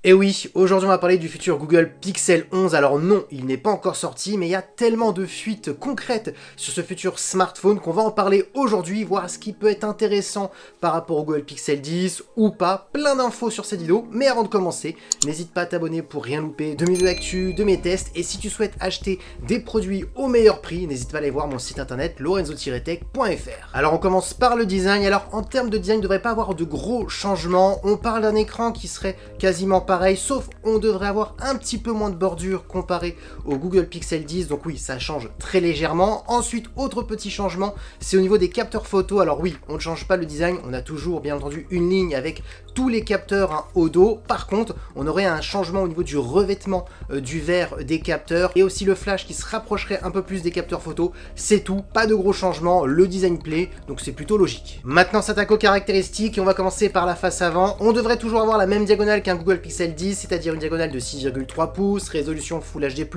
Et oui, aujourd'hui on va parler du futur Google Pixel 11. Alors non, il n'est pas encore sorti, mais il y a tellement de fuites concrètes sur ce futur smartphone qu'on va en parler aujourd'hui, voir ce qui peut être intéressant par rapport au Google Pixel 10 ou pas. Plein d'infos sur cette vidéo, mais avant de commencer, n'hésite pas à t'abonner pour rien louper de mes vidéos d'actu, de mes tests. Et si tu souhaites acheter des produits au meilleur prix, n'hésite pas à aller voir mon site internet lorenzo-tech.fr. Alors on commence par le design. Alors en termes de design, il ne devrait pas avoir de gros changements. On parle d'un écran qui serait quasiment pareil, sauf on devrait avoir un petit peu moins de bordure comparé au Google Pixel 10, donc oui, ça change très légèrement. Ensuite, autre petit changement, c'est au niveau des capteurs photo. Alors oui, on ne change pas le design, on a toujours bien entendu une ligne avec tous les capteurs au dos. Par contre, on aurait un changement au niveau du revêtement du verre des capteurs et aussi le flash qui se rapprocherait un peu plus des capteurs photo. C'est tout, pas de gros changements, le design plaît, donc c'est plutôt logique. Maintenant, s'attaque aux caractéristiques et on va commencer par la face avant. On devrait toujours avoir la même diagonale qu'un Google Pixel 10, c'est-à-dire une diagonale de 6,3 pouces, résolution Full HD+,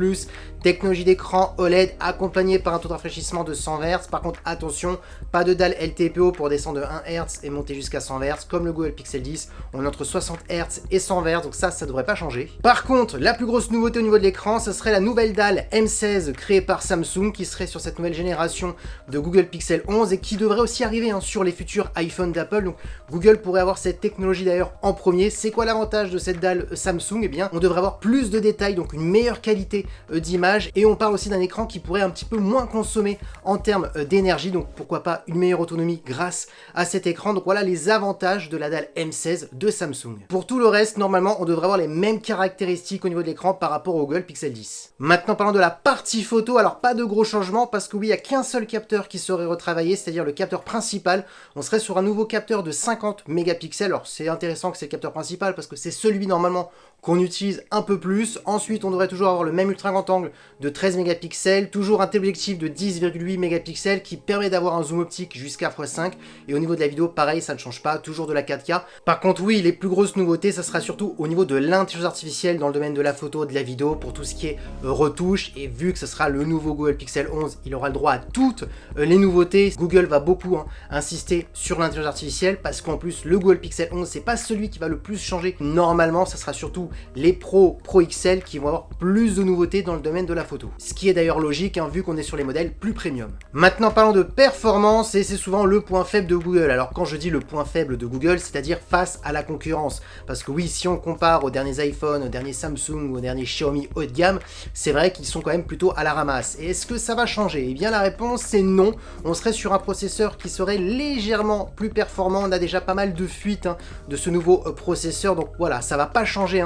technologie d'écran OLED accompagnée par un taux de rafraîchissement de 100 Hz. Par contre, attention, pas de dalle LTPO pour descendre de 1 Hz et monter jusqu'à 100 Hz comme le Google Pixel 10. On est entre 60 Hz et 100 Hz, donc ça devrait pas changer. Par contre, la plus grosse nouveauté au niveau de l'écran, ce serait la nouvelle dalle M16 créée par Samsung qui serait sur cette nouvelle génération de Google Pixel 11 et qui devrait aussi arriver sur les futurs iPhone d'Apple. Donc Google pourrait avoir cette technologie d'ailleurs en premier. C'est quoi l'avantage de cette dalle Samsung? Eh bien, on devrait avoir plus de détails, donc une meilleure qualité d'image, et on parle aussi d'un écran qui pourrait un petit peu moins consommer en termes d'énergie, donc pourquoi pas une meilleure autonomie grâce à cet écran. Donc voilà les avantages de la dalle M16 de Samsung. Pour tout le reste, normalement, on devrait avoir les mêmes caractéristiques au niveau de l'écran par rapport au Google Pixel 10. Maintenant, parlons de la partie photo, alors pas de gros changements parce que oui, il n'y a qu'un seul capteur qui serait retravaillé, c'est-à-dire le capteur principal. On serait sur un nouveau capteur de 50 mégapixels. Alors c'est intéressant que c'est le capteur principal parce que c'est celui normalement qu'on utilise un peu plus. Ensuite, on devrait toujours avoir le même ultra grand angle de 13 mégapixels, toujours un téléobjectif de 10,8 mégapixels qui permet d'avoir un zoom optique jusqu'à x5. Et au niveau de la vidéo, pareil, ça ne change pas, toujours de la 4K. Par contre, oui, les plus grosses nouveautés, ça sera surtout au niveau de l'intelligence artificielle dans le domaine de la photo, de la vidéo, pour tout ce qui est retouche. Et vu que ce sera le nouveau Google Pixel 11, il aura le droit à toutes les nouveautés. Google va beaucoup insister sur l'intelligence artificielle parce qu'en plus, le Google Pixel 11, c'est pas celui qui va le plus changer. Normalement, ça sera surtout les Pro XL qui vont avoir plus de nouveautés dans le domaine de la photo. Ce qui est d'ailleurs logique, vu qu'on est sur les modèles plus premium. Maintenant, parlons de performance, et c'est souvent le point faible de Google. Alors quand je dis le point faible de Google, c'est-à-dire face à la concurrence. Parce que oui, si on compare aux derniers iPhone, aux derniers Samsung, aux derniers Xiaomi haut de gamme, c'est vrai qu'ils sont quand même plutôt à la ramasse. Et est-ce que ça va changer? Eh bien la réponse c'est non. On serait sur un processeur qui serait légèrement plus performant. On a déjà pas mal de fuites de ce nouveau processeur, donc voilà, ça va pas changer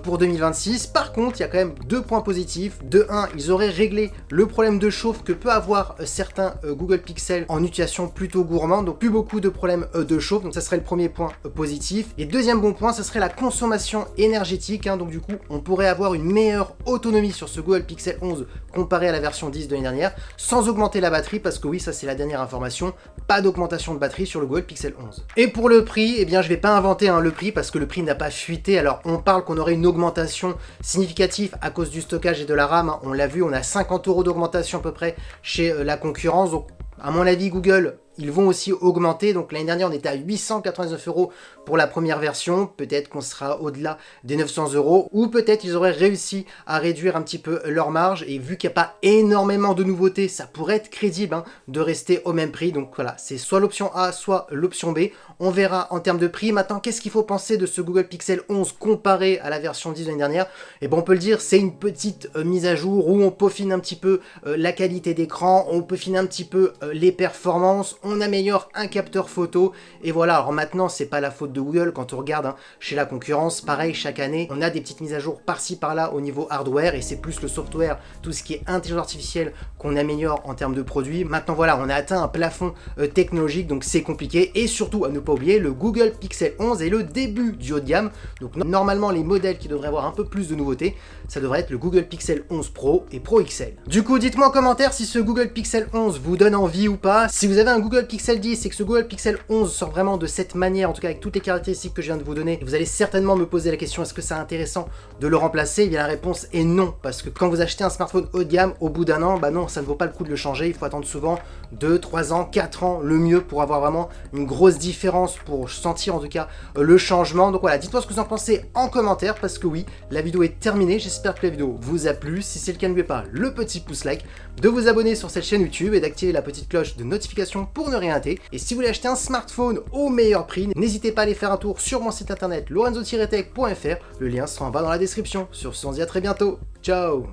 pour 2026. Par contre, il y a quand même deux points positifs. De 1, ils auraient réglé le problème de chauffe que peut avoir certains Google Pixel en utilisation plutôt gourmande, donc plus beaucoup de problèmes de chauffe, donc ça serait le premier point positif. Et deuxième bon point, ce serait la consommation énergétique, donc du coup, on pourrait avoir une meilleure autonomie sur ce Google Pixel 11 comparé à la version 10 de l'année dernière, sans augmenter la batterie, parce que oui, ça c'est la dernière information, pas d'augmentation de batterie sur le Google Pixel 11. Et pour le prix, eh bien je vais pas inventer le prix, parce que le prix n'a pas fuité. Alors on parle qu'on aurait une augmentation significative à cause du stockage et de la RAM, on l'a vu, on a 50 € d'augmentation à peu près chez la concurrence, donc à mon avis Google, ils vont aussi augmenter. Donc l'année dernière on était à 899 € pour la première version, peut-être qu'on sera au-delà des 900 €, ou peut-être ils auraient réussi à réduire un petit peu leur marge, et vu qu'il n'y a pas énormément de nouveautés, ça pourrait être crédible de rester au même prix. Donc voilà, c'est soit l'option A, soit l'option B, on verra en termes de prix. Maintenant, qu'est-ce qu'il faut penser de ce Google Pixel 11 comparé à la version 10 de l'année dernière? Et bon, on peut le dire, c'est une petite mise à jour où on peaufine un petit peu la qualité d'écran, on peaufine un petit peu les performances, on améliore un capteur photo, et voilà. Alors maintenant, c'est pas la faute de Google quand on regarde chez la concurrence, pareil, chaque année, on a des petites mises à jour par-ci par-là au niveau hardware, et c'est plus le software, tout ce qui est intelligence artificielle qu'on améliore en termes de produits. Maintenant voilà, on a atteint un plafond technologique, donc c'est compliqué, et surtout à ne pas oublier, le Google Pixel 11 est le début du haut de gamme, donc normalement les modèles qui devraient avoir un peu plus de nouveautés, ça devrait être le Google Pixel 11 Pro et Pro XL. Du coup, dites-moi en commentaire si ce Google Pixel 11 vous donne envie ou pas. Si vous avez un Google Google Pixel 10 et que ce Google Pixel 11 sort vraiment de cette manière, en tout cas avec toutes les caractéristiques que je viens de vous donner, vous allez certainement me poser la question, est-ce que c'est intéressant de le remplacer? Eh bien la réponse est non, parce que quand vous achetez un smartphone haut de gamme, au bout d'un an, bah non, ça ne vaut pas le coup de le changer, il faut attendre souvent 2, 3 ans, 4 ans, le mieux pour avoir vraiment une grosse différence, pour sentir en tout cas le changement. Donc voilà, dites-moi ce que vous en pensez en commentaire, parce que oui, la vidéo est terminée, j'espère que la vidéo vous a plu. Si c'est le cas, n'oubliez pas le petit pouce like, de vous abonner sur cette chaîne YouTube et d'activer la petite cloche de notification pour ne rien rater. Et si vous voulez acheter un smartphone au meilleur prix, n'hésitez pas à aller faire un tour sur mon site internet lorenzo-tech.fr, le lien sera en bas dans la description. Sur ce, on se dit à très bientôt, ciao.